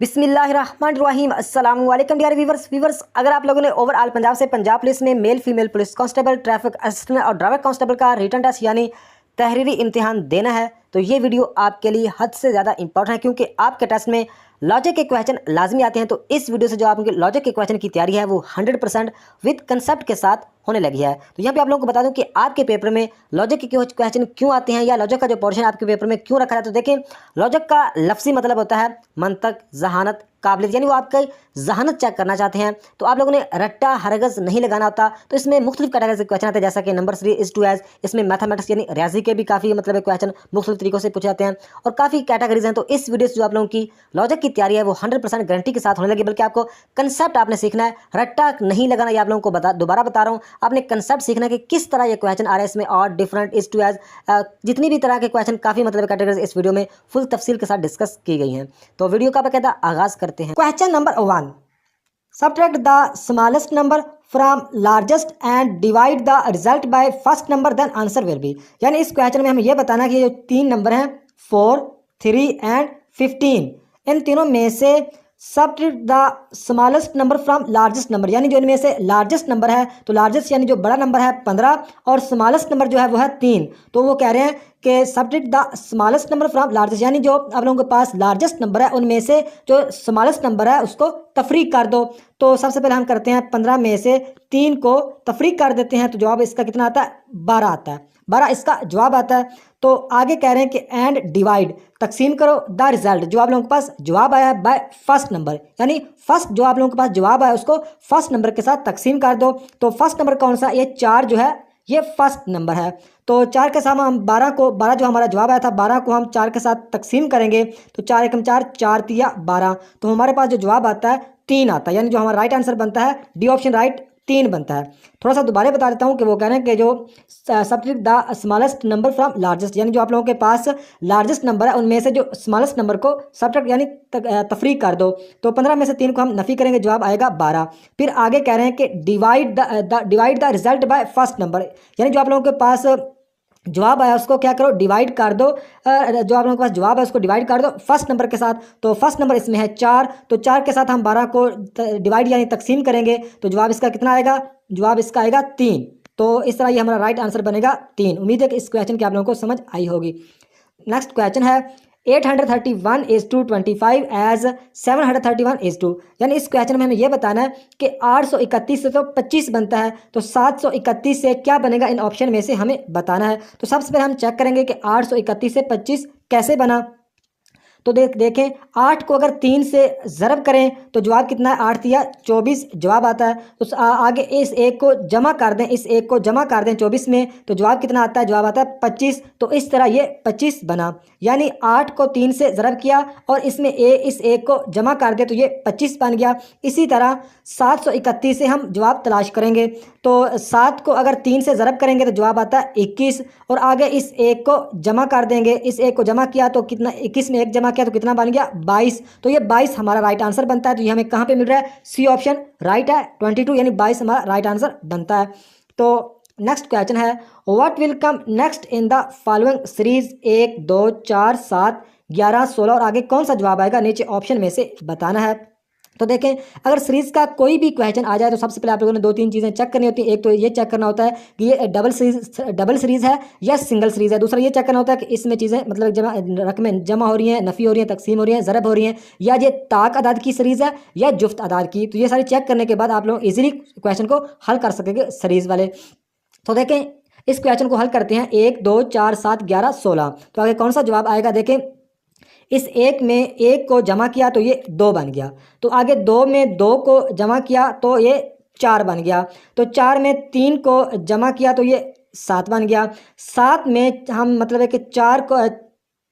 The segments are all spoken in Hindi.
बिस्मिल्लाहिर्रहमानिर्रहीम अस्सलाम वालेकुम डियर व्यूवर्स अगर आप लोगों ने ओवरऑल पंजाब से पंजाब पुलिस में male female police constable traffic assistant और ड्राइवर कांस्टेबल का रिटन टेस्ट यानी तहरीरी इम्तिहान देना है तो ये वीडियो आपके लिए हद से ज़्यादा इंपॉर्टेंट है, क्योंकि आपके टेस्ट में लॉजिक के क्वेश्चन लाजमी आते हैं। तो इस वीडियो से जो आपके लॉजिक के क्वेश्चन की तैयारी है वो 100% विद कंसेप्ट के साथ होने लगी है। तो यहाँ पे आप लोगों को बता दूं कि आपके पेपर में लॉजिक के क्वेश्चन क्यों आते हैं या लॉजिक का जो पोर्शन आपके पेपर में क्यों रखा है। तो देखिए, लॉजिक का लफ्ज़ी मतलब होता है मंतक, जहानत, काबिलियत, यानी वो आपका जहानत चेक करना चाहते हैं। तो आप लोगों ने रट्टा हरगज़ नहीं लगाना होता। तो इसमें मुख्तलिफ कैटेगरी से क्वेश्चन आते हैं, जैसा कि नंबर 3 इज टू एज, इसमें मैथमेटिक्स यानी रियाजी के भी काफ़ी मतलब क्वेश्चन मुख्तलिफ तरीकों से पूछे जाते हैं और काफ़ी कैटेगरीज हैं। तो इस वीडियो से जो आप लोगों की लॉजिक की तैयारी है वो 100% गारंटी के साथ होने लगी, बल्कि आपको कंसेप्ट आपने सीखना है, रट्टा नहीं लगाना। ये आप लोगों को दोबारा बता रहा हूँ, आपने कंसेप्ट सीखना है कि किस तरह ये क्वेश्चन आ रहे हैं इसमें, और डिफरेंट, इज टू एज, जितनी भी तरह के क्वेश्चन काफ़ी मतलब कैटेगरीज इस वीडियो में फुल तफसील के साथ डिस्कस की गई हैं। तो वीडियो का बाकायदा आगाज़ करते हैं। Question number 1, subtract the smallest number from largest and divide the result by first number, then answer will be। यानी इस क्वेश्चन में हमें यह बताना कि ये जो तीन नंबर हैं 4, 3 एंड 15, इन तीनों में से subtract the smallest number from largest number, यानी जो इनमें से लार्जेस्ट नंबर है, तो लार्जेस्ट यानी जो बड़ा नंबर है 15 और स्मॉलेस्ट नंबर जो है वो है 3। तो वो कह रहे हैं कि subtract the smallest number from largest, यानी जो आप लोगों के पास लार्जेस्ट नंबर है उनमें से जो स्मॉलेस्ट नंबर है उसको तफरीक कर दो। तो सबसे पहले हम करते हैं 15 में से 3 को तफरीक कर देते हैं, तो जवाब इसका कितना आता है? 12 आता है। 12 इसका जवाब आता है। तो आगे कह रहे हैं कि एंड डिवाइड, तकसीम करो द रिजल्ट, जो आप लोगों के पास जवाब आया है, बाय फर्स्ट नंबर, यानी फर्स्ट जो आप लोगों के पास जवाब आया उसको फर्स्ट नंबर के साथ तकसीम कर दो। तो फर्स्ट नंबर कौन सा? ये 4 जो है ये फर्स्ट नंबर है। तो 4 के साथ हम 12 जो हमारा जवाब आया था 12 को हम 4 के साथ तकसीम करेंगे, तो 4 एकम 4, 4 तिया 12, तो हमारे पास जो जवाब आता है 3 आता है, यानी जो हमारा राइट आंसर बनता है डी ऑप्शन राइट 3 बनता है। थोड़ा सा दोबारा बता देता हूँ कि वो कह रहे हैं कि जो subtract the smallest number from largest, यानी जो आप लोगों के पास लार्जेस्ट नंबर है उनमें से जो स्मॉलेस्ट नंबर को सबट्रैक्ट यानी तफरीक कर दो। तो 15 में से 3 को हम नफ़ी करेंगे, जवाब आएगा 12। फिर आगे कह रहे हैं कि divide the result by first number, यानी जो आप लोगों के पास जवाब आया उसको क्या करो? डिवाइड कर दो, जो आप लोगों के पास जवाब है उसको डिवाइड कर दो फर्स्ट नंबर के साथ। तो फर्स्ट नंबर इसमें है 4, तो 4 के साथ हम 12 को डिवाइड यानी तकसीम करेंगे, तो जवाब इसका कितना आएगा? जवाब इसका आएगा 3। तो इस तरह ये हमारा राइट आंसर बनेगा 3। उम्मीद है कि इस क्वेश्चन की आप लोगों को समझ आई होगी। नेक्स्ट क्वेश्चन है 831:25 एज 731:2, यानी इस क्वेश्चन में हमें यह बताना है कि 831 से तो 25 बनता है, तो 731 से क्या बनेगा, इन ऑप्शन में से हमें बताना है। तो सबसे पहले हम चेक करेंगे कि 831 से 25 कैसे बना। तो देखें 8 को अगर 3 से ज़रब करें तो जवाब कितना है? 8 या 24 जवाब आता है। तो आगे इस एक को जमा कर दें, इस एक को जमा कर दें 24 में, तो जवाब कितना आता है? जवाब आता है 25। तो इस तरह ये 25 बना, यानी 8 को 3 से ज़रब किया और इसमें इस एक को जमा कर दिया तो ये 25 बन गया। इसी तरह 731 से हम जवाब तलाश करेंगे, तो 7 को अगर 3 से ज़रब करेंगे तो जवाब आता है 21, और आगे इस एक को जमा कर देंगे, इस एक को जमा किया तो कितना, 21 में एक जमा किया तो कितना बन गया? 22। तो ये 22 हमारा राइट आंसर बनता है। तो ये हमें कहाँ पे मिल रहा है? सी ऑप्शन राइट है, 22, यानी 22 हमारा राइट आंसर बनता है। तो नेक्स्ट क्वेश्चन है what will come next in the following series 1, 2, 4, 7, 11, 16, और आगे कौन सा जवाब आएगा नीचे ऑप्शन में से बताना है। तो देखें, अगर सीरीज़ का कोई भी क्वेश्चन आ जाए तो सबसे पहले आप लोगों ने 2-3 चीज़ें चेक करनी होती है। एक तो ये चेक करना होता है कि ये डबल सीरीज़ है या सिंगल सीरीज़ है। दूसरा ये चेक करना होता है कि इसमें चीज़ें मतलब रकमें जमा हो रही हैं, नफ़ी हो रही हैं, तकसीम हो रही हैं, ज़रब हो रही हैं, या ये ताक अदाद की सीरीज़ है या जुफ्त अदाद की। तो ये सारी चेक करने के बाद आप लोग ईजिली क्वेश्चन को हल कर सकेंगे सीरीज़ वाले। तो देखें, इस क्वेश्चन को हल करते हैं 1, 2, 4, 7, 11, 16। तो आगे कौन सा जवाब आएगा? देखें, इस एक में एक को जमा किया तो ये 2 बन गया, तो आगे 2 में 2 को जमा किया तो ये 4 बन गया, तो 4 में 3 को जमा किया तो ये 7 बन गया। 7 में हम मतलब है कि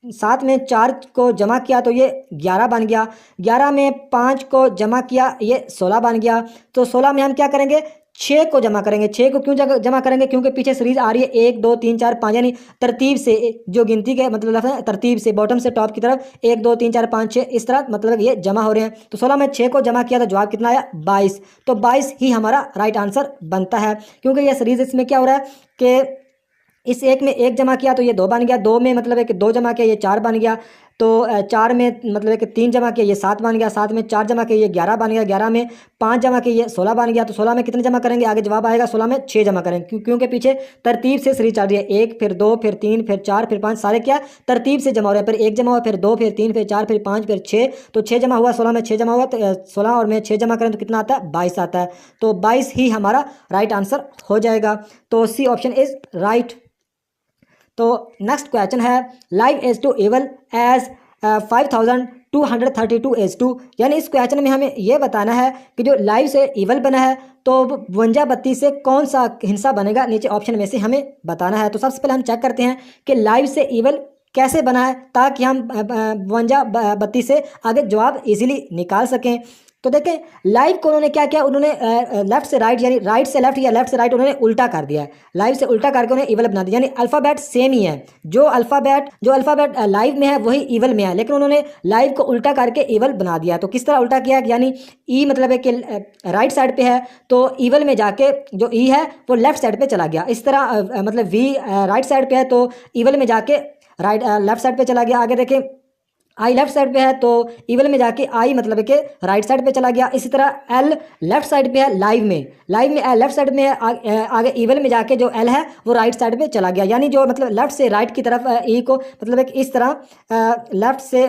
7 में 4 को जमा किया तो ये 11 बन गया। 11 में 5 को जमा किया ये 16 बन गया। तो 16 में हम क्या करेंगे? 6 को जमा करेंगे। 6 को क्यों जमा करेंगे? क्योंकि पीछे सीरीज आ रही है 1, 2, 3, 4, 5, यानी तरतीब से जो गिनती के मतलब लफ्ज़ है, तरतीब से बॉटम से टॉप की तरफ 1, 2, 3, 4, 5, 6 इस तरह मतलब ये जमा हो रहे हैं। तो 16 में 6 को जमा किया तो जवाब कितना आया? 22। तो 22 ही हमारा राइट आंसर बनता है, क्योंकि ये सीरीज इसमें क्या हो रहा है कि इस एक में एक जमा किया तो ये 2 बन गया, 2 में मतलब है कि 2 जमा किया ये 4 बन गया, तो 4 में मतलब कि 3 जमा किया ये 7 बन गया, 7 में 4 जमा किया ये 11 बन गया, 11 में 5 जमा किया ये 16 बन गया। तो 16 में कितने जमा करेंगे, आगे जवाब आएगा 16 में 6 जमा करेंगे, क्योंकि पीछे तरतीब से सीरीज चल रही है, 1 फिर 2 फिर 3 फिर 4 फिर 5, सारे क्या तरतीब से जमा हो रहे हैं। फिर 1 जमा हुआ, फिर 2 फिर 3 फिर 4 फिर 5 फिर 6, तो 6 जमा हुआ, 16 में 6 जमा हुआ, तो 16 और में 6 जमा करें तो कितना आता है, 22 आता है। तो 22 ही हमारा राइट आंसर हो जाएगा। तो सी ऑप्शन इज राइट। तो नेक्स्ट क्वेश्चन है live as to evil as 5232 as to, यानी इस क्वेश्चन में हमें यह बताना है कि जो लाइव से इवल बना है तो 52 से कौन सा हिस्सा बनेगा, नीचे ऑप्शन में से हमें बताना है। तो सबसे पहले हम चेक करते हैं कि लाइव से इवल कैसे बना है, ताकि हम 52 से आगे जवाब इजीली निकाल सकें। तो देखें लाइव को उन्होंने क्या किया, उन्होंने लेफ्ट से राइट यानी राइट से लेफ्ट या लेफ्ट से राइट उन्होंने उल्टा कर दिया है, लाइव से उल्टा करके उन्हें इवल बना दिया, यानी अल्फ़ाबेट सेम ही है। जो अल्फ़ाबेट लाइव में है वही इवल में है, लेकिन उन्होंने लाइव को उल्टा करके इवल बना दिया। तो किस तरह उल्टा किया, यानी ई मतलब है कि राइट साइड पे है तो इवल में जाके जो ई है वो लेफ्ट साइड पे चला गया। इस तरह मतलब वी राइट साइड पे है तो इवल में जाके राइट लेफ्ट साइड पे चला गया। आगे देखें आई लेफ्ट साइड पे है तो इवल में जाके आई मतलब है कि राइट साइड पे चला गया। इसी तरह एल लेफ्ट साइड पे है लाइव में एल लेफ्ट साइड में है, आगे इवल में जाके जो एल है वो राइट साइड पे चला गया। यानी जो मतलब लेफ्ट से राइट की तरफ ई को मतलब एक इस तरह लेफ्ट से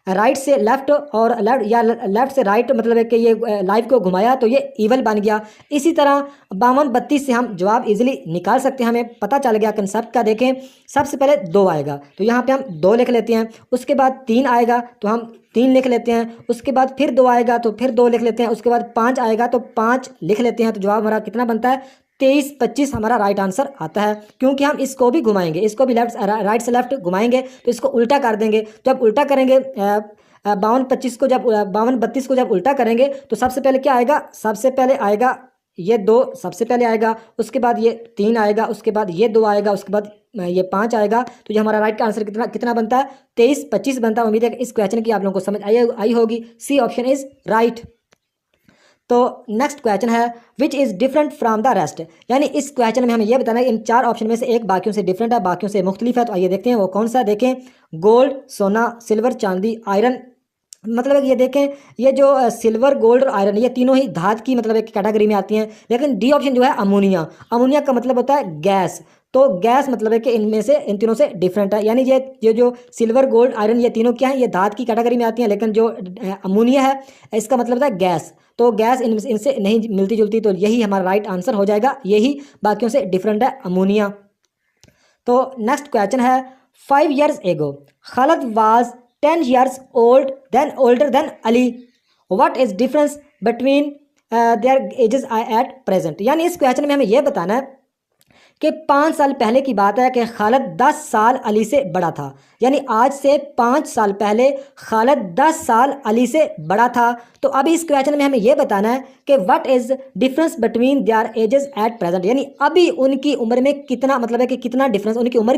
राइट से लेफ्ट और लेफ्ट से राइट मतलब है कि ये लाइव को घुमाया तो ये इवल बन गया। इसी तरह 52-32 से हम जवाब इजीली निकाल सकते हैं, हमें पता चल गया कंसेप्ट का। देखें सबसे पहले 2 आएगा तो यहाँ पे हम 2 लिख लेते हैं, उसके बाद 3 आएगा तो हम 3 लिख लेते हैं, उसके बाद फिर 2 आएगा तो फिर 2 लिख लेते हैं, उसके बाद 5 आएगा तो 5 लिख लेते हैं। तो जवाब हमारा कितना बनता है 23-25 हमारा राइट आंसर आता है, क्योंकि हम इसको भी घुमाएंगे, इसको भी लेफ्ट राइट से लेफ्ट घुमाएंगे तो इसको उल्टा कर देंगे। जब उल्टा करेंगे 52-25 को जब 52-32 को जब उल्टा करेंगे तो सबसे पहले क्या आएगा, सबसे पहले आएगा ये 2 सबसे पहले आएगा, उसके बाद ये 3 आएगा, उसके बाद ये 2 आएगा, उसके बाद ये 5 आएगा। तो ये हमारा राइट का आंसर कितना बनता है 23-25 बनता है। उम्मीद है कि इस क्वेश्चन की आप लोगों को समझ आई होगी। C option is right. तो नेक्स्ट क्वेश्चन है which is different from the rest, यानी इस क्वेश्चन में हमें यह बताना है इन 4 ऑप्शन में से एक बाकियों से डिफरेंट है, बाकियों से मुख्तलिफ है। तो आइए देखते हैं वो कौन सा है। देखें गोल्ड सोना सिल्वर चांदी आयरन, मतलब ये देखें ये जो सिल्वर गोल्ड और आयरन ये तीनों ही धात की मतलब एक कैटेगरी में आती हैं। लेकिन डी ऑप्शन जो है अमोनिया, अमोनिया का मतलब होता है गैस, तो गैस मतलब है कि इनमें से इन तीनों से डिफरेंट है। यानी ये जो सिल्वर गोल्ड आयरन ये तीनों क्या है, ये धात की कैटेगरी में आती हैं, लेकिन जो अमोनिया है इसका मतलब होता है गैस, तो गैस इनसे नहीं मिलती जुलती, तो यही हमारा राइट आंसर हो जाएगा, यही बाकियों से डिफरेंट है अमोनिया। तो नेक्स्ट क्वेश्चन है 5 years ago Khalid was 10 years older than Ali, what is difference between their ages at present, यानी इस क्वेश्चन में हमें यह बताना है कि 5 साल पहले की बात है कि खालिद 10 साल अली से बड़ा था, यानी आज से 5 साल पहले खालिद 10 साल अली से बड़ा था। तो अभी इस क्वेश्चन में हमें यह बताना है कि what is difference between their edges at present, यानी अभी उनकी उम्र में कितना मतलब है कि कितना डिफरेंस उनकी उम्र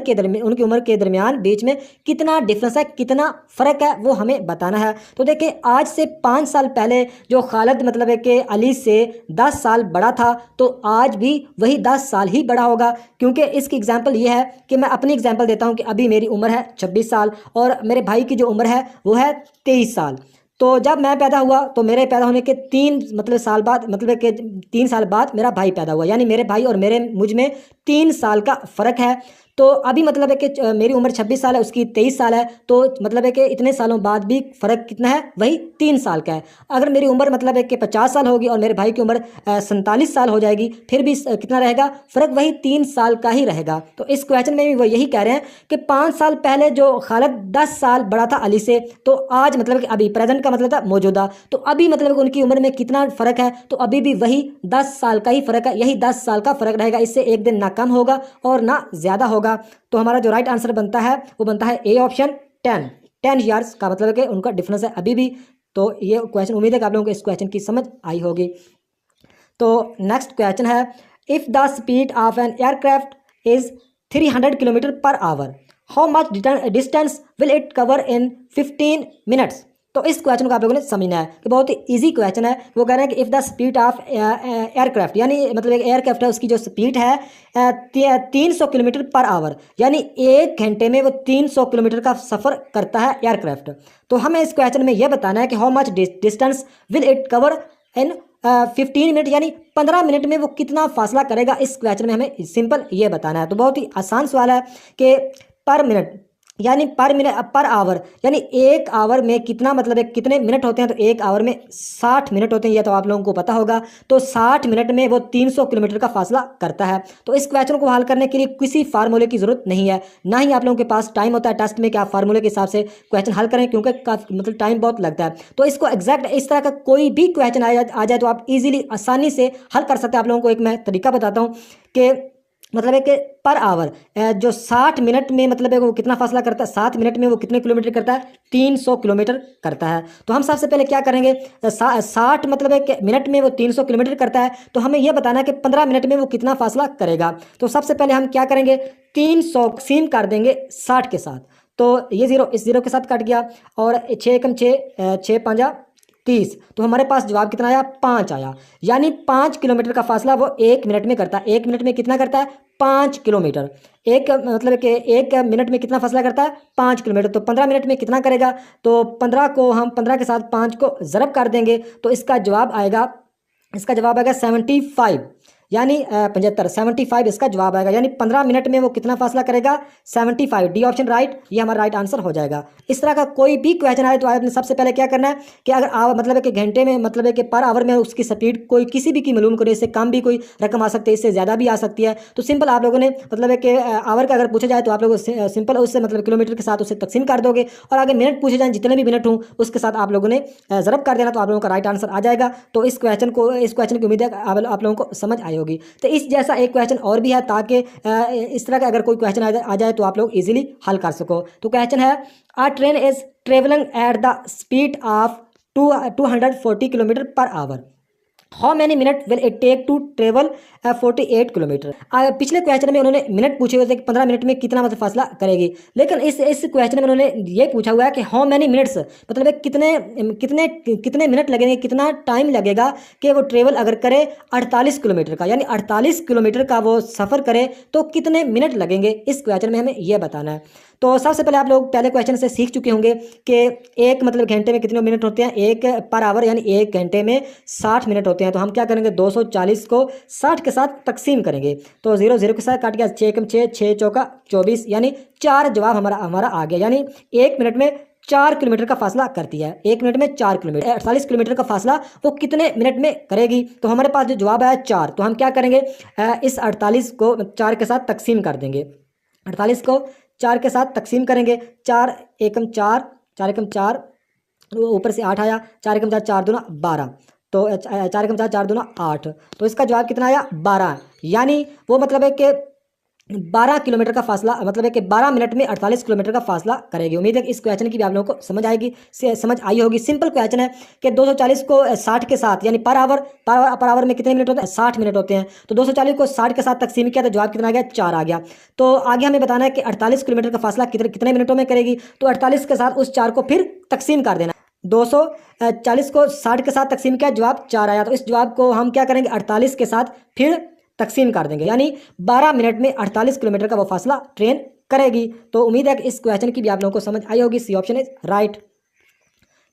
के दरमियान बीच में कितना डिफरेंस है, कितना फ़र्क है, वो हमें बताना है। तो देखिए आज से 5 साल पहले जो खालिद मतलब है कि अली से 10 साल बड़ा था, तो आज भी वही 10 साल ही बड़ा होगा, क्योंकि इसकी एग्जांपल ये है कि मैं अपनी एग्जांपल देता हूं कि अभी मेरी उम्र है 26 साल और मेरे भाई की जो उम्र है वो है 23 साल। तो जब मैं पैदा हुआ तो मेरे पैदा होने के 3 मतलब साल बाद मतलब कि 3 साल बाद मेरा भाई पैदा हुआ, यानी मेरे भाई और मुझ में 3 साल का फ़र्क है। तो अभी मतलब है कि मेरी उम्र 26 साल है, उसकी 23 साल है, तो मतलब है कि इतने सालों बाद भी फ़र्क कितना है, वही 3 साल का है। अगर मेरी उम्र मतलब है कि 50 साल होगी और मेरे भाई की उम्र 47 साल हो जाएगी, फिर भी कितना रहेगा फ़र्क, वही 3 साल का ही रहेगा। तो इस क्वेश्चन में भी वो यही कह रहे हैं कि 5 साल पहले जो खालिद 10 साल बड़ा था अली से, तो आज मतलब कि अभी प्रेजेंट का मतलब था मौजूदा, तो अभी मतलब कि उनकी उम्र में कितना फ़र्क है, तो अभी भी वही 10 साल का ही फ़र्क है, यही 10 साल का फ़र्क रहेगा, इससे एक दिन ना कम होगा और ना ज़्यादा होगा। तो हमारा जो राइट आंसर बनता है वो बनता है ए ऑप्शन 10 ईयर्स का मतलब है कि उनका डिफरेंस है अभी भी। तो ये क्वेश्चन उम्मीद है कि आप लोगों को इस क्वेश्चन की समझ आई होगी। तो नेक्स्ट क्वेश्चन है if the speed of an aircraft is 300 kilometre per hour how much distance will it cover in 15 minutes. तो इस क्वेश्चन को आप लोगों ने समझना है कि बहुत ही ईजी क्वेश्चन है। वो कह रहे हैं कि if the speed of aircraft, यानी मतलब एक एयरक्राफ्ट है उसकी जो स्पीड है 300 किलोमीटर पर आवर, यानी 1 घंटे में वो 300 किलोमीटर का सफ़र करता है एयरक्राफ्ट। तो हमें इस क्वेश्चन में यह बताना है कि how much distance will it cover in 15 minute, यानी 15 मिनट में वो कितना फासला करेगा। इस क्वेश्चन में हमें सिंपल ये बताना है। तो बहुत ही आसान सवाल है कि पर मिनट यानी पर आवर, यानी 1 आवर में कितना मतलब है कितने मिनट होते हैं। तो 1 आवर में 60 मिनट होते हैं, यह तो आप लोगों को पता होगा। तो 60 मिनट में वो 300 किलोमीटर का फासला करता है। तो इस क्वेश्चन को हल करने के लिए किसी फार्मूले की जरूरत नहीं है, ना ही आप लोगों के पास टाइम होता है टेस्ट में कि आप फार्मूले के हिसाब से क्वेश्चन हल करें, क्योंकि मतलब टाइम बहुत लगता है। तो इसको एग्जैक्ट इस तरह का कोई भी क्वेश्चन आ जाए तो आप इजीली आसानी से हल कर सकते हैं। आप लोगों को एक मैं तरीका बताता हूँ कि मतलब है कि पर आवर जो 60 मिनट में मतलब है वो कितना फासला करता है, 7 मिनट में वो कितने किलोमीटर करता है, 300 किलोमीटर करता है। तो हम सबसे पहले क्या करेंगे, 60 मतलब है कि मिनट में वो 300 किलोमीटर करता है, तो हमें यह बताना है कि 15 मिनट में वो कितना फासला करेगा। तो सबसे पहले हम क्या करेंगे, 300 तकसीम कर देंगे 60 के साथ। तो ये 0 इस 0 के साथ कट गया, और 6 एकम 6, 6 पाँजा 30। तो हमारे पास जवाब कितना आया, 5 आया। यानी 5 किलोमीटर का फासला वो 1 मिनट में करता है। 1 मिनट में कितना करता है, 5 किलोमीटर। एक मतलब कि 1 मिनट में कितना फासला करता है, 5 किलोमीटर। तो 15 मिनट में कितना करेगा, तो 15 को हम 15 के साथ 5 को ज़रब कर देंगे, तो इसका जवाब आएगा 75, यानी 75, 75 इसका जवाब आएगा। यानी 15 मिनट में वो कितना फासला करेगा, 75। डी ऑप्शन राइट, ये हमारा राइट आंसर हो जाएगा। इस तरह का कोई भी क्वेश्चन आए तो आपने सबसे पहले क्या करना है कि अगर मतलब है कि घंटे में मतलब है कि पर आवर में उसकी स्पीड कोई किसी भी की मालूम करे, इससे कम भी कोई रकम आ सकती है, इससे ज़्यादा भी आ सकती है। तो सिंपल आप लोगों ने मतलब है कि आवर का अगर पूछा जाए तो आप लोग सिंपल उससे मतलब किलोमीटर के साथ उसे तकसीम कर दोगे, और अगर मिनट पूछे जाए जितने भी मिनट हों उसके साथ आप लोगों ने ज़रब कर देना, तो आप लोगों का राइट आंसर आ जाएगा। तो इस क्वेश्चन की उम्मीद है आप लोगों को समझ आई होगी। तो इस जैसा एक क्वेश्चन और भी है, ताकि इस तरह का अगर कोई क्वेश्चन आ जाए तो आप लोग इजीली हल कर सको। तो क्वेश्चन है, a train is travelling at the speed of 240 kilometre per hour, how many minute will it take to travel 48 kilometre. पिछले क्वेश्चन में उन्होंने मिनट पूछे हुए थे कि 15 मिनट में कितना मतलब फासला करेगी, लेकिन इस क्वेश्चन में उन्होंने ये पूछा हुआ है कि हाउ मैनी मिनट्स, मतलब कितने कितने कितने मिनट लगेंगे, कितना टाइम लगेगा कि वो ट्रेवल अगर करे 48 किलोमीटर का, यानी 48 किलोमीटर का वो सफ़र करे तो कितने मिनट लगेंगे। इस क्वेश्चन में हमें यह बताना है। तो सबसे पहले आप लोग पहले क्वेश्चन से सीख चुके होंगे कि एक मतलब घंटे में कितने मिनट होते हैं, 1 पर आवर, यानी 1 घंटे में 60 मिनट होते हैं। तो हम क्या करेंगे, 240 को 60 के साथ तकसीम करेंगे, तो 0 0 के साथ काट गया, 6 एकम 6, 6 चौका 24, यानी 4 जवाब हमारा आ गया। यानी 1 मिनट में 4 किलोमीटर का फासला करती है। 1 मिनट में 4 किलोमीटर, 48 किलोमीटर का फासला वो कितने मिनट में करेगी। तो हमारे पास जो जवाब आया 4, तो हम क्या करेंगे, इस 48 को 4 के साथ तकसीम कर देंगे। 48 को 4 के साथ तकसीम करेंगे, 4 एकम 4, 4 एकम 4, ऊपर से 8 आया, 4 एकम 4, 4 दूना 12, तो 4 एकम 4, 4 दूना 8, तो इसका जवाब कितना आया, 12। यानी वो मतलब है कि 12 किलोमीटर का फासला, मतलब है कि 12 मिनट में 48 किलोमीटर का फासला करेगी। उम्मीद है कि इस क्वेश्चन की भी आप लोगों को समझ आई होगी। सिंपल क्वेश्चन है कि 240 को 60 के साथ, यानी पर आवर में कितने मिनट होते हैं, 60 मिनट होते हैं। तो 240 को 60 के साथ तकसीम किया तो जवाब कितना आ गया, 4 आ गया। तो आगे हमें बताना है कि 48 किलोमीटर का फासला कितने मिनटों में करेगी। तो 48 के साथ उस 4 को फिर तकसीम कर देना। 240 को 60 के साथ तकसीम किया, जवाब 4 आया। तो इस जवाब को हम क्या करेंगे, 48 के साथ फिर तकसीम कर देंगे, यानी 12 मिनट में 48 किलोमीटर का वो फासला ट्रेन करेगी। तो उम्मीद है कि इस क्वेश्चन की भी आप लोगों को समझ आई होगी। C option is right.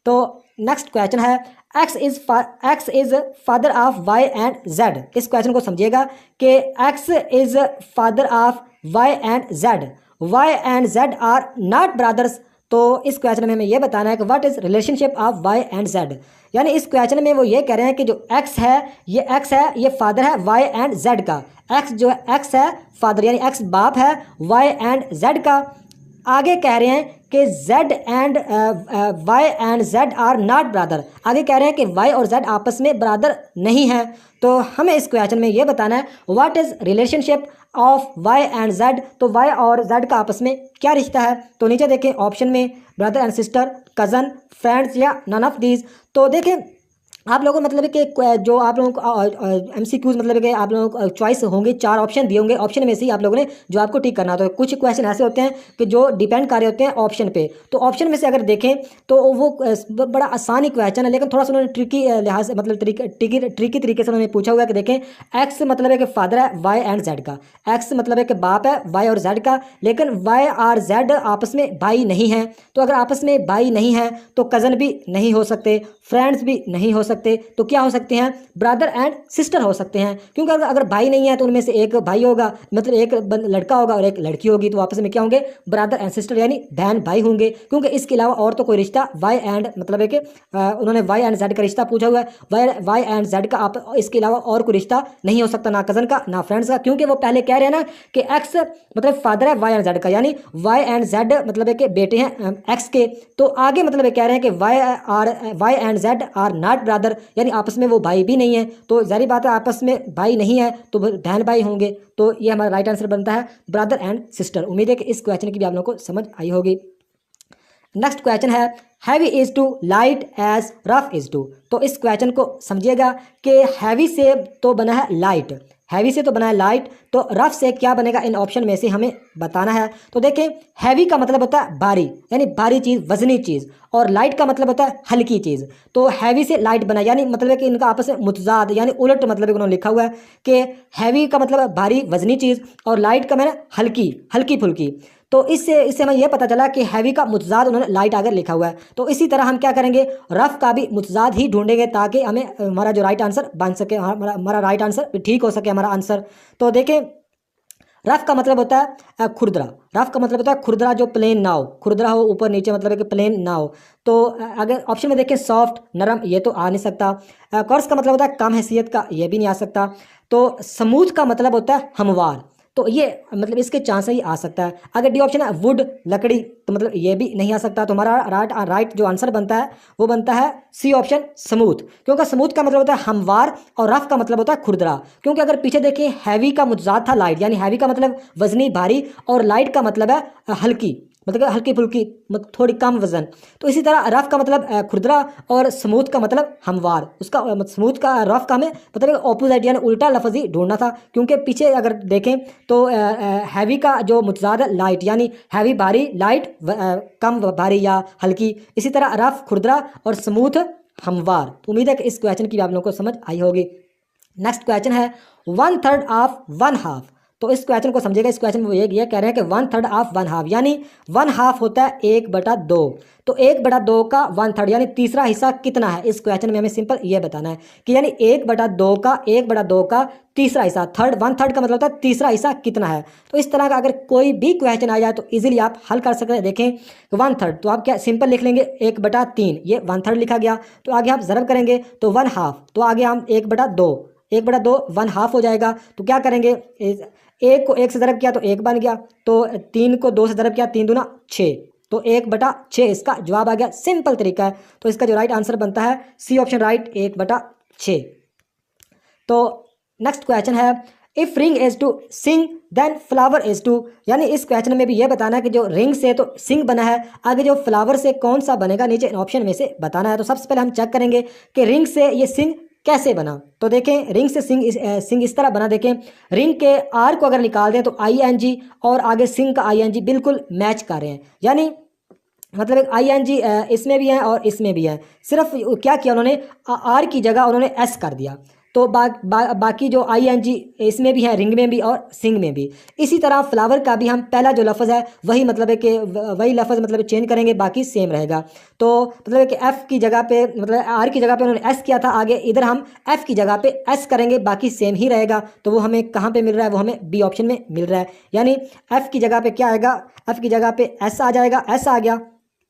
तो नेक्स्ट क्वेश्चन है, X is father of Y and Z. इस क्वेश्चन को समझिएगा कि X is father of Y and Z, Y and Z are not brothers. तो इस क्वेश्चन में हमें यह बताना है कि what is relationship of Y and Z. यानी इस क्वेश्चन में वो ये कह रहे हैं कि जो एक्स है ये फादर है वाई एंड जेड का। एक्स है फादर, यानी एक्स बाप है, वाई एंड जेड का। आगे कह रहे हैं कि Z and Y and Z are not brother. आगे कह रहे हैं कि वाई और जेड आपस में ब्रदर नहीं है। तो हमें इस क्वेश्चन में ये बताना है what is relationship of Y and Z. तो वाई और जेड का आपस में क्या रिश्ता है। तो नीचे देखें ऑप्शन में brother and sister, cousin, friends या नन ऑफ दीज। तो देखें आप लोगों को मतलब है कि जो आप लोगों को MCQs मतलब है कि आप लोगों को चॉइस होंगे, 4 ऑप्शन दिए होंगे, ऑप्शन में से ही आप लोगों ने जो आपको टिक करना होता है। कुछ क्वेश्चन ऐसे होते हैं कि जो डिपेंड कर रहे होते हैं ऑप्शन पे, तो ऑप्शन में से अगर देखें तो वो बड़ा आसान ही क्वेश्चन है, लेकिन थोड़ा सा उन्होंने ट्रिकी लिहाज से मतलब ट्रिकी तरीके से उन्होंने पूछा हुआ है कि देखें एक्स मतलब है कि फादर है वाई एंड जेड का, एक्स मतलब है कि बाप है वाई और जेड का, लेकिन वाई और जेड आपस में भाई नहीं है। तो अगर आपस में भाई नहीं है तो कज़न भी नहीं हो सकते, फ्रेंड्स भी नहीं हो सकते, तो क्या हो सकते हैं, ब्रदर एंड सिस्टर हो सकते हैं। क्योंकि अगर भाई नहीं है तो उनमें से एक भाई होगा, मतलब एक लड़का होगा और एक लड़की होगी, तो आपस में क्या होंगे, ब्रदर एंड सिस्टर यानी बहन भाई होंगे। क्योंकि इसके अलावा और तो कोई रिश्ता वाई एंड मतलब है कि उन्होंने वाई एंड जेड का रिश्ता पूछा हुआ है, वाई एंड जेड का आप इसके अलावा और कोई रिश्ता नहीं हो सकता, ना कज़न का ना फ्रेंड्स का। क्योंकि वो पहले कह रहे हैं ना कि एक्स मतलब फादर है वाई एंड जेड का, यानी वाई एंड जेड मतलब है कि बेटे हैं एक्स के। तो आगे मतलब कह रहे हैं कि Y and Z are not brother, यानी आपस में वो भाई भी नहीं है। तो जारी बात है आपस में भाई नहीं है तो बहन भाई होंगे। तो ये हमारा राइट आंसर बनता है ब्रदर एंड सिस्टर। उम्मीद है कि इस क्वेश्चन की भी आप लोगों को समझ आई होगी। नेक्स्ट क्वेश्चन है heavy is to light as rough is to. तो इस क्वेश्चन को समझिएगा कि हैवी से तो बना है लाइट, हैवी से तो बना है लाइट, तो रफ से क्या बनेगा इन ऑप्शन में से हमें बताना है। तो देखें हैवी का मतलब होता है भारी, यानी भारी चीज़, वजनी चीज़, और लाइट का मतलब होता है हल्की चीज़। तो हैवी से लाइट बना, यानी मतलब है कि इनका आपस में मुतजाद यानी उलट मतलब है, उन्होंने लिखा हुआ है कि हैवी का मतलब है भारी वजनी चीज़ और लाइट का मैंने हल्की हल्की फुल्की। तो इससे हमें यह पता चला कि हैवी का मुतजाद उन्होंने लाइट आगे लिखा हुआ है। तो इसी तरह हम क्या करेंगे, रफ का भी मुतजाद ही ढूंढेंगे ताकि हमें हमारा जो राइट आंसर बन सके, हमारा राइट आंसर ठीक हो सके हमारा आंसर। तो देखें रफ का मतलब होता है खुरदरा, रफ का मतलब होता है खुरदरा, जो प्लेन ना हो, खुरदरा हो ऊपर नीचे मतलब है कि प्लेन ना हो। तो अगर ऑप्शन में देखें सॉफ्ट नरम, ये तो आ नहीं सकता। कोर्स का मतलब होता है कम हैसियत का, ये भी नहीं आ सकता। तो स्मूथ का मतलब होता है हमवार, तो ये मतलब इसके चांस ही आ सकता है। अगर डी ऑप्शन है वुड लकड़ी, तो मतलब ये भी नहीं आ सकता। तो हमारा राइट जो आंसर बनता है वो बनता है सी ऑप्शन स्मूथ, क्योंकि स्मूथ का मतलब होता है हमवार और रफ का मतलब होता है खुरदरा। क्योंकि अगर पीछे देखिए हैवी का मुतजाद था लाइट, यानी हैवी का मतलब वजनी भारी और लाइट का मतलब है हल्की, मतलब हल्की फुल्की, मतलब थोड़ी कम वजन। तो इसी तरह रफ का मतलब खुरदरा और स्मूथ का मतलब हमवार, उसका स्मूथ का रफ का हमें मतलब ऑपोजिट यानी उल्टा लफ्ज़ ही ढूंढना था। क्योंकि पीछे अगर देखें तो हैवी का जो मुतजाद है लाइट, यानी हैवी भारी, लाइट कम भारी या हल्की। इसी तरह रफ खुरदरा और स्मूथ हमवार। तो उम्मीद है कि इस क्वेश्चन की भी आप लोगों को समझ आई होगी। नेक्स्ट क्वेश्चन है 1/3 ऑफ 1/2। तो इस क्वेश्चन को समझिएगा, इस क्वेश्चन में वो ये कह रहे हैं कि 1/3 ऑफ 1/2, यानी 1/2 होता है 1/2। तो 1/2 का 1/3 यानी तीसरा हिस्सा कितना है, इस क्वेश्चन में हमें सिंपल ये बताना है कि यानी 1/2 का तीसरा हिस्सा, 1/3 का मतलब होता है तीसरा हिस्सा कितना है। तो इस तरह का अगर कोई भी क्वेश्चन आ जाए तो इजीली आप हल कर सकते हैं। देखें 1/3 तो आप क्या सिंपल लिख लेंगे 1/3, ये 1/3 लिखा गया। तो आगे आप ज़रब करेंगे तो 1/2, तो आगे हम 1/2 1/2 हो जाएगा। तो क्या करेंगे, एक को 1 से ज़रब किया तो 1 बन गया, तो 3 को 2 से ज़रब किया 3 दूना 6, तो 1/6 इसका जवाब आ गया। सिंपल तरीका है। तो इसका जो राइट आंसर बनता है सी ऑप्शन राइट 1/6। तो नेक्स्ट क्वेश्चन है if ring is to sing then flower is to. यानी इस क्वेश्चन में भी ये बताना है कि जो रिंग से तो सिंग बना है, आगे जो फ्लावर से कौन सा बनेगा नीचे ऑप्शन में से बताना है। तो सबसे पहले हम चेक करेंगे कि रिंग से ये सिंग कैसे बना। तो देखें रिंग से सिंग इस तरह बना। देखें रिंग के आर को अगर निकाल दें तो ING और आगे सिंग का ING बिल्कुल मैच कर रहे हैं, यानी मतलब एक ING इसमें भी है और इसमें भी है। सिर्फ क्या किया उन्होंने, आर की जगह उन्होंने S कर दिया। तो बाकी जो ING इसमें भी है, रिंग में भी और सिंग में भी। इसी तरह फ्लावर का भी हम पहला जो लफ्ज़ है वही मतलब है कि वही लफ्ज़ मतलब चेंज करेंगे, बाकी सेम रहेगा। तो मतलब है कि F की जगह पे मतलब R की जगह पे उन्होंने S किया था, आगे इधर हम F की जगह पे S करेंगे, बाकी सेम ही रहेगा। तो वो हमें कहाँ पे मिल रहा है, वो हमें B ऑप्शन में मिल रहा है। यानी F की जगह पे क्या आएगा, F की जगह पे S आ जाएगा, S आ गया,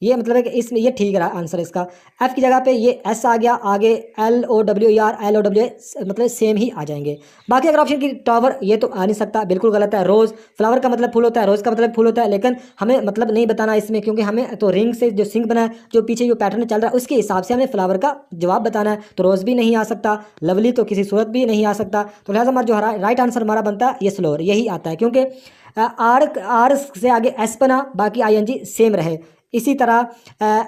ये मतलब है कि इसमें ये ठीक रहा आंसर इसका। F की जगह पे ये S आ गया, आगे LOWER LOWA मतलब सेम ही आ जाएंगे। बाकी अगर ऑप्शन की टावर, ये तो आ नहीं सकता, बिल्कुल गलत है। रोज़ फ्लावर का मतलब फूल होता है, रोज़ का मतलब फूल होता है, लेकिन हमें मतलब नहीं बताना इसमें, क्योंकि हमें तो रिंग से जो सिंग बना है, जो पीछे जो पैटर्न चल रहा है उसके हिसाब से हमें फ्लावर का जवाब बताना है। तो रोज़ भी नहीं आ सकता, लवली तो किसी सूरत भी नहीं आ सकता। तो लिहाजा हमारा जो राइट आंसर हमारा बनता है ये स्लोर, यही आता है, क्योंकि आर से आगे S बना, बाकी ING सेम रहे। इसी तरह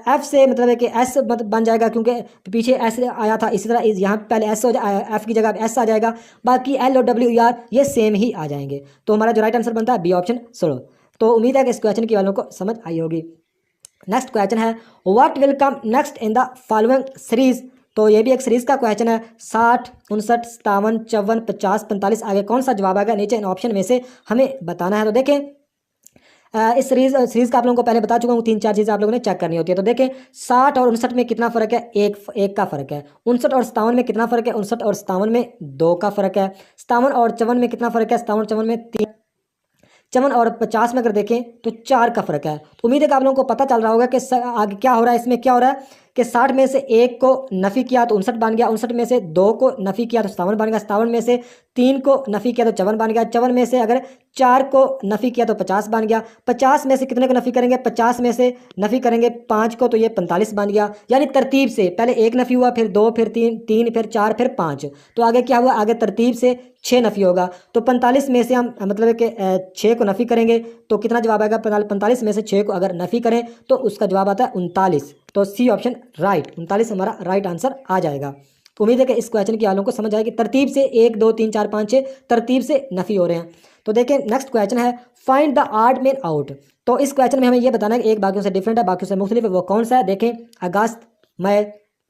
एफ से मतलब है कि एस बन जाएगा, क्योंकि पीछे एस आया था, इसी तरह यहाँ पहले एस हो जाए, एफ की जगह एस आ जाएगा। बाकी एल और डब्ल्यू ई आर ये सेम ही आ जाएंगे। तो हमारा जो राइट आंसर बनता है बी ऑप्शन सोलो। तो उम्मीद है कि इस क्वेश्चन की वालों को समझ आई होगी। नेक्स्ट क्वेश्चन है what will come next in the following series. तो ये भी एक सीरीज का क्वेश्चन है। 60, 59, 57, 54, 50, 45 आगे कौन सा जवाब आएगा नीचे इन ऑप्शन में से हमें बताना है। तो देखें इस सीरीज का आप लोगों को पहले बता चुका हूँ, 3-4 चीज़ें आप लोगों ने चेक करनी होती है। तो देखें 60 और 59 में कितना फ़र्क है, एक का फ़र्क है। 59 और 57 में कितना फ़र्क है, 59 और 57 में 2 का फ़र्क है। 57 और 54 में कितना फ़र्क है, 57 और 54 में 3। 54 और 50 में अगर देखें तो 4 का फ़र्क है। तो उम्मीद है कि आप लोगों को पता चल रहा होगा कि आगे क्या हो रहा है, इसमें क्या हो रहा है कि 60 में से 1 को नफ़ी किया तो 59 बन गया, 59 में से 2 को नफ़ी किया तो 57 बन गया, 57 में से 3 को नफ़ी किया तो 54 बन गया, 54 में से अगर 4 को नफ़ी किया तो 50 बन गया, 50 में से कितने को नफ़ी करेंगे, 50 में से नफ़ी करेंगे 5 को तो ये 45 बन गया। यानी तरतीब से पहले 1 नफ़ी हुआ, फिर 2, फिर 3, फिर 4, फिर 5। तो आगे क्या हुआ, आगे तरतीब से 6 नफ़ी होगा। तो 45 में से हम मतलब है कि 6 को नफ़ी करेंगे तो कितना जवाब आएगा, 45 में से 6 को अगर नफ़ी करें तो उसका जवाब आता है 39। तो सी ऑप्शन राइट, 39 हमारा राइट आंसर आ जाएगा। उम्मीद है कि इस क्वेश्चन की वालों को समझ आएगी। तरतीब से 1, 2, 3, 4, 5, 6 तरतीब से नफ़ी हो रहे हैं। तो देखें नेक्स्ट क्वेश्चन है find the odd man out. तो इस क्वेश्चन में हमें यह बताना है कि एक बाकियों से डिफरेंट है, बाकियों से मुख्तलिफ है, वो कौन सा है। देखें अगस्त, मई,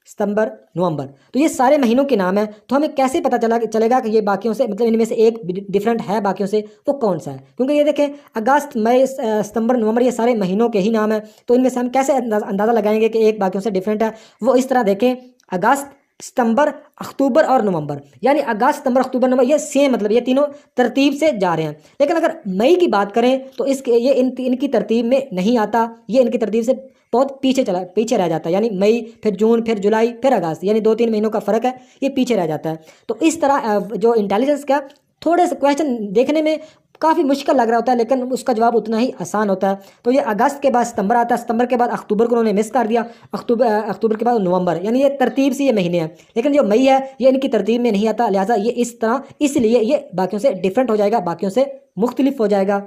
सितंबर, नवंबर, तो ये सारे महीनों के नाम है। तो हमें कैसे पता चलेगा कि ये बाकियों से मतलब इनमें से एक डिफरेंट है बाकियों से, वो कौन सा है। क्योंकि ये देखें अगस्त, मई, सितंबर, नवंबर ये सारे महीनों के ही नाम है। तो इनमें से हम कैसे अंदाज़ा लगाएंगे कि एक बाकियों से डिफरेंट है। वो इस तरह देखें अगस्त, सितंबर, अक्टूबर और नवंबर, यानी अगस्त, सितंबर, अक्टूबर, नवंबर ये सेम मतलब ये तीनों तरतीब से जा रहे हैं। लेकिन अगर मई की बात करें तो ये इनकी तरतीब में नहीं आता, ये इनकी तरतीब से बहुत पीछे रह जाता है। यानी मई, फिर जून, फिर जुलाई, फिर अगस्त, यानी 2-3 महीनों का फ़र्क है, ये पीछे रह जाता है। तो इस तरह जो इंटेलिजेंस का थोड़े से क्वेश्चन देखने में काफ़ी मुश्किल लग रहा होता है, लेकिन उसका जवाब उतना ही आसान होता है। तो ये अगस्त के बाद सितंबर आता है, सितंबर के बाद अक्टूबर को उन्होंने मिस कर दिया, अक्टूबर के बाद नवंबर, यानी ये तरतीब से ये महीने हैं। लेकिन जो मई है ये इनकी तरतीब में नहीं आता, लिहाजा ये इस तरह इसलिए ये बाकियों से डिफरेंट हो जाएगा, बाकियों से मुख्तलिफ हो जाएगा।